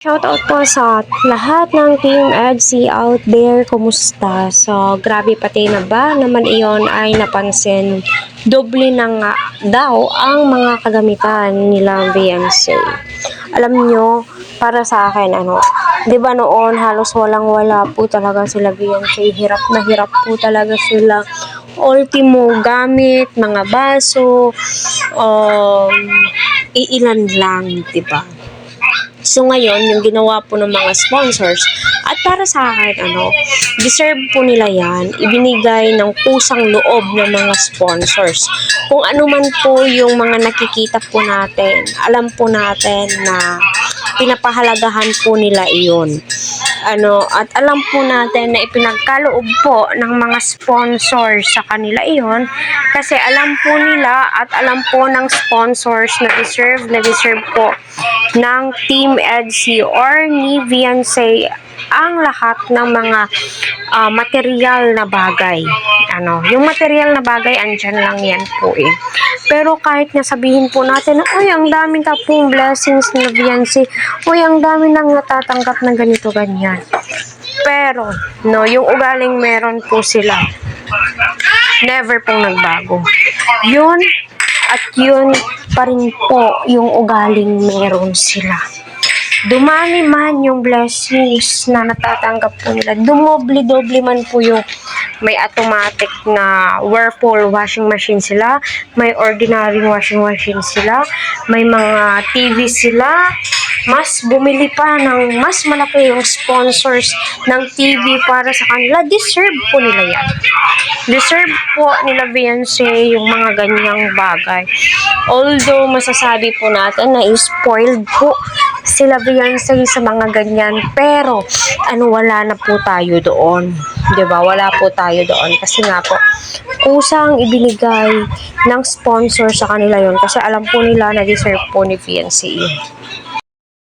Shoutout po sa lahat ng Team EDSI out there. Kumusta? So, grabe pati na ba naman iyon ay napansin. Doble na nga daw ang mga kagamitan nila VNC. Alam nyo, para sa akin, di ba noon halos walang-wala po talaga sila VNC. Hirap na hirap po talaga sila. Ultimo gamit, mga baso, iilan lang, di ba? So ngayon, yung ginawa po ng mga sponsors, at para sa akin, deserve po nila yan, ibinigay ng kusang loob ng mga sponsors. Kung ano man po yung mga nakikita po natin, alam po natin na pinapahalagahan po nila iyon. At alam po natin na ipinagkaloob po ng mga sponsors sa kanila iyon kasi alam po nila at alam po ng sponsors na deserve po ng Team EDSI or ni VNC ang lahat ng mga material na bagay. Yung material na bagay, andyan lang yan po eh. Pero kahit nga sabihin po natin, uy, ang daming ka pong blessings na VNC, uy, ang dami nang natatanggap ng ganito, ganyan. Pero, yung ugaling meron po sila, never pong nagbago. Yun at yun pa rin po yung ugaling meron sila. Dumami man yung blessings na natatanggap po nila, dumoble-doble man po yung may automatic na Whirlpool washing machine sila, may ordinary washing machine sila, may mga TV sila, mas bumili pa ng mas malaki yung sponsors ng TV para sa kanila. Deserve po nila yan. Deserve po nila VNC yung mga ganyang bagay. Although masasabi po natin na spoiled po sila VNC sa mga ganyan, pero wala na po tayo doon. 'Di ba? Wala po tayo doon kasi nga po kusang ibinigay ng sponsor sa kanila yon kasi alam po nila na deserve po ni VNC yun.